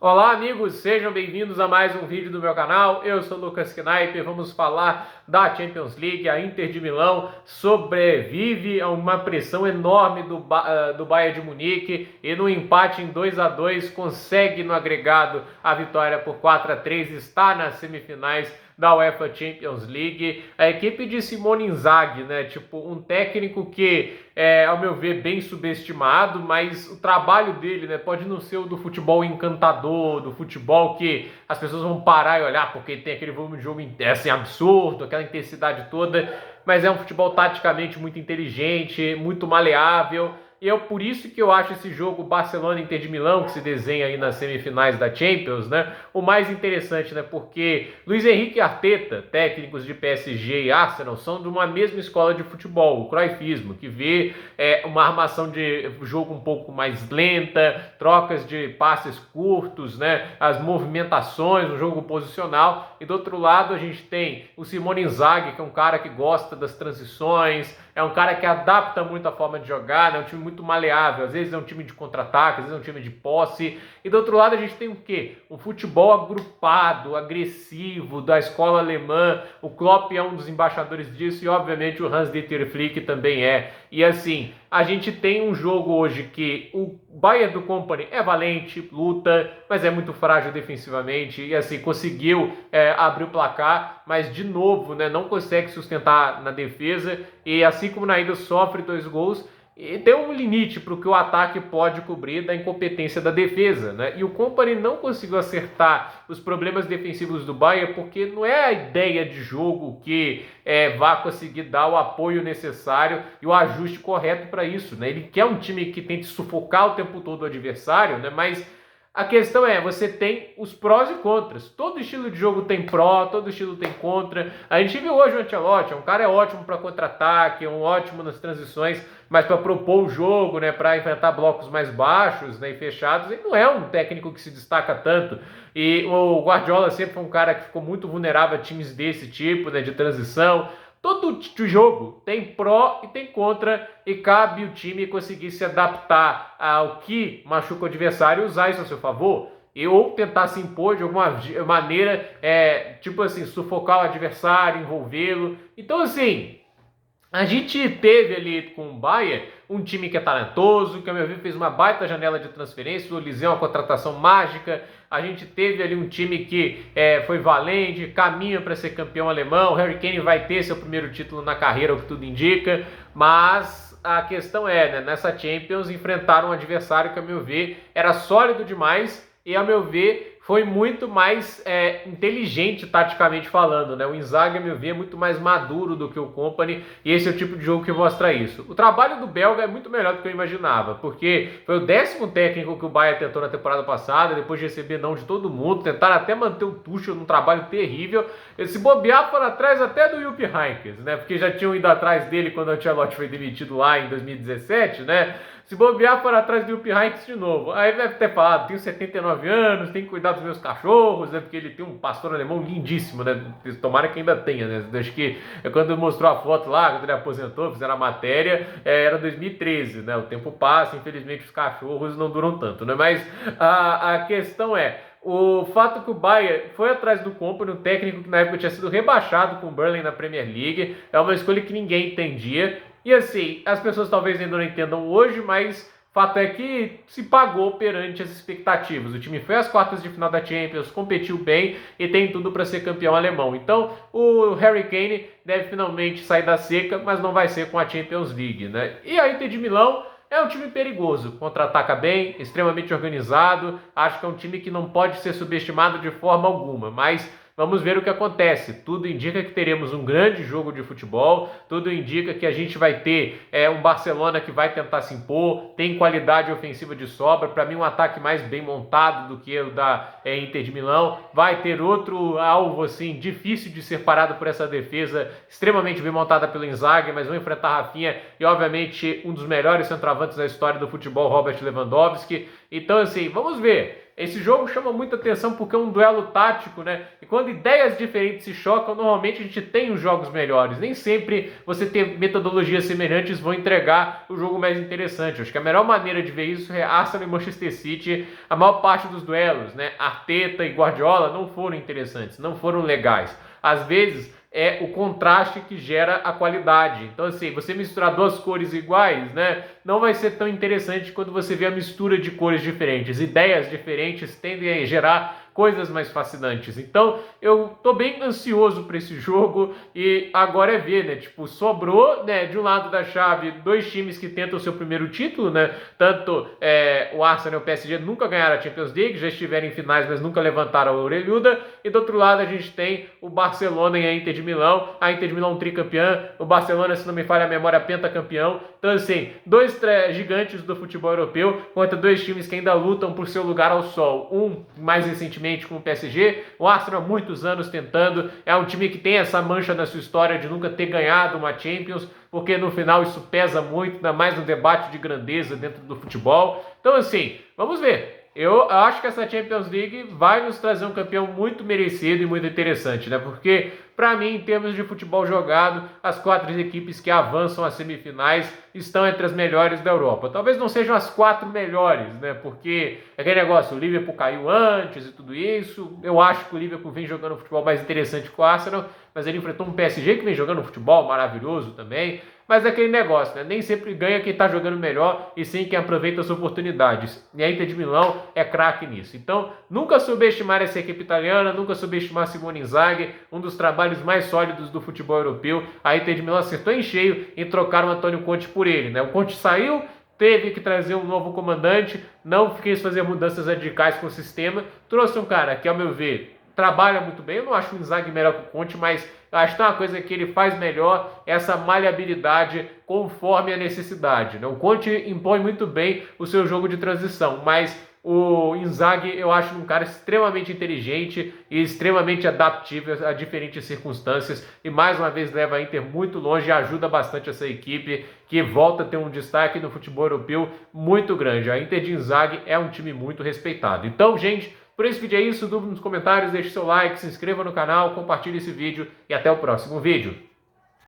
Olá, amigos, sejam bem-vindos a mais um vídeo do meu canal. Eu sou Lucas Knipe. Vamos falar da Champions League. A Inter de Milão sobrevive a uma pressão enorme do Bayern de Munique e no empate em 2-2 consegue no agregado a vitória por 4-3, está nas semifinais da UEFA Champions League. A equipe de Simone Inzaghi, né? Tipo, um técnico que ao meu ver, bem subestimado, mas o trabalho dele, né, pode não ser o do futebol encantador, do futebol que as pessoas vão parar e olhar porque tem aquele volume de jogo assim, absurdo, aquela intensidade toda, mas é um futebol taticamente muito inteligente, muito maleável. E é por isso que eu acho esse jogo Barcelona-Inter de Milão, que se desenha aí nas semifinais da Champions, né, o mais interessante, né, porque Luiz Henrique e Arteta, técnicos de PSG e Arsenal, são de uma mesma escola de futebol, o cruyffismo, que vê uma armação de jogo um pouco mais lenta, trocas de passes curtos, né, as movimentações, um jogo posicional. E do outro lado a gente tem o Simone Inzaghi, que é um cara que gosta das transições, é um cara que adapta muito a forma de jogar, né? É um time muito maleável. Às vezes é um time de contra-ataque, às vezes é um time de posse. E do outro lado a gente tem o quê? Um futebol agrupado, agressivo, da escola alemã. O Klopp é um dos embaixadores disso e, obviamente, o Hans-Dieter Flick também é. E assim, a gente tem um jogo hoje que o Bayern do Company é valente, luta, mas é muito frágil defensivamente e assim, conseguiu abrir o placar, mas de novo, né, não consegue sustentar na defesa e assim como na ida sofre 2 gols, e tem um limite para o que o ataque pode cobrir da incompetência da defesa, né? E o Kompany não conseguiu acertar os problemas defensivos do Bayern porque não é a ideia de jogo que vá conseguir dar o apoio necessário e o ajuste correto para isso, né? Ele quer um time que tente sufocar o tempo todo o adversário, né? Mas a questão é, você tem os prós e contras. Todo estilo de jogo tem pró, todo estilo tem contra. A gente viu hoje o Ancelotti, um cara ótimo para contra-ataque, um ótimo nas transições, mas para propor o jogo, né, para enfrentar blocos mais baixos, né, e fechados, ele não é um técnico que se destaca tanto. E o Guardiola sempre foi um cara que ficou muito vulnerável a times desse tipo, né, de transição. Todo jogo tem pró e tem contra e cabe o time conseguir se adaptar ao que machuca o adversário e usar isso a seu favor. Ou tentar se impor de alguma maneira, tipo assim, sufocar o adversário, envolvê-lo. Então, assim, a gente teve ali com o Bayern um time que é talentoso, que ao meu ver fez uma baita janela de transferência, o Olise é uma contratação mágica. A gente teve ali um time que foi valente, caminha para ser campeão alemão. O Harry Kane vai ter seu primeiro título na carreira, o que tudo indica, mas a questão é, né, nessa Champions enfrentaram um adversário que ao meu ver era sólido demais e ao meu ver foi muito mais inteligente taticamente falando, né? O Inzaghi, a meu ver, é muito mais maduro do que o Kompany e esse é o tipo de jogo que mostra isso. O trabalho do belga é muito melhor do que eu imaginava, porque foi o 10º técnico que o Bayern tentou na temporada passada, depois de receber não de todo mundo, tentaram até manter o Tuchel num trabalho terrível. Se bobear, foram atrás até do Jupp Heynckes, né? Porque já tinham ido atrás dele quando o Ancelotti foi demitido lá em 2017, né? Se bobear, para atrás do Jupp Heynckes de novo. Aí deve ter falado, tenho 79 anos, tenho que cuidar dos meus cachorros, né? Porque ele tem um pastor alemão lindíssimo, né? Tomara que ainda tenha, né? Acho que quando mostrou a foto lá, quando ele aposentou, fizeram a matéria, era 2013, né? O tempo passa, infelizmente os cachorros não duram tanto, né? Mas a questão é, o fato que o Bayern foi atrás do Kompany, um técnico que na época tinha sido rebaixado com o Burnley na Premier League, é uma escolha que ninguém entendia. E assim, as pessoas talvez ainda não entendam hoje, mas fato é que se pagou perante as expectativas. O time foi às quartas de final da Champions, competiu bem e tem tudo para ser campeão alemão. Então, o Harry Kane deve finalmente sair da seca, mas não vai ser com a Champions League, né? E a Inter de Milão é um time perigoso, contra-ataca bem, extremamente organizado. Acho que é um time que não pode ser subestimado de forma alguma, mas vamos ver o que acontece. Tudo indica que teremos um grande jogo de futebol, tudo indica que a gente vai ter um Barcelona que vai tentar se impor, tem qualidade ofensiva de sobra, para mim um ataque mais bem montado do que o da Inter de Milão, vai ter outro alvo assim, difícil de ser parado por essa defesa, extremamente bem montada pelo Inzaghi, mas vão enfrentar Rafinha e obviamente um dos melhores centroavantes da história do futebol, Robert Lewandowski. Então assim, vamos ver. esse jogo chama muita atenção porque é um duelo tático, né? E quando ideias diferentes se chocam, normalmente a gente tem os jogos melhores. Nem sempre você ter metodologias semelhantes vão entregar o jogo mais interessante. Acho que a melhor maneira de ver isso é Arsenal e Manchester City. A maior parte dos duelos, né? Arteta e Guardiola não foram interessantes, não foram legais. Às vezes é o contraste que gera a qualidade. Então, assim, você misturar duas cores iguais, né, não vai ser tão interessante quando você vê a mistura de cores diferentes. Ideias diferentes tendem a gerar coisas mais fascinantes. Então, eu tô bem ansioso para esse jogo e agora é ver, né? Tipo, sobrou, né, de um lado da chave, dois times que tentam o seu primeiro título, né? Tanto o Arsenal e o PSG nunca ganharam a Champions League, já estiveram em finais, mas nunca levantaram a orelhuda. E do outro lado a gente tem o Barcelona e a Inter de Milão. A Inter de Milão tricampeã, o Barcelona, se não me falha a memória, pentacampeão. Então, assim, dois gigantes do futebol europeu contra dois times que ainda lutam por seu lugar ao sol. Um mais recentemente com o PSG, o Arsenal há muitos anos tentando, é um time que tem essa mancha na sua história de nunca ter ganhado uma Champions, porque no final isso pesa muito, ainda mais no debate de grandeza dentro do futebol. Então, assim, vamos ver. Eu acho que essa Champions League vai nos trazer um campeão muito merecido e muito interessante, né? Porque, para mim, em termos de futebol jogado, as 4 equipes que avançam às semifinais estão entre as melhores da Europa. Talvez não sejam as 4 melhores, né? Porque é aquele negócio, o Liverpool caiu antes e tudo isso. Eu acho que o Liverpool vem jogando um futebol mais interessante que o Arsenal, mas ele enfrentou um PSG que vem jogando um futebol maravilhoso também. Mas é aquele negócio, né? Nem sempre ganha quem está jogando melhor e sim quem aproveita as oportunidades. E a Inter de Milão é craque nisso. Então, nunca subestimar essa equipe italiana, nunca subestimar Simone Inzaghi, um dos trabalhos mais sólidos do futebol europeu. A Inter de Milão acertou em cheio em trocar o Antônio Conte por ele, né? O Conte saiu, teve que trazer um novo comandante, não quis fazer mudanças radicais com o sistema, trouxe um cara que, ao meu ver, trabalha muito bem. Eu não acho o Inzaghi melhor que o Conte, mas eu acho que é uma coisa que ele faz melhor, essa maleabilidade conforme a necessidade, né? O Conte impõe muito bem o seu jogo de transição, mas o Inzaghi eu acho um cara extremamente inteligente e extremamente adaptável a diferentes circunstâncias e mais uma vez leva a Inter muito longe e ajuda bastante essa equipe que volta a ter um destaque no futebol europeu muito grande. A Inter de Inzaghi é um time muito respeitado. Então, gente, por esse vídeo é isso, dúvida nos comentários, deixe seu like, se inscreva no canal, compartilhe esse vídeo e até o próximo vídeo.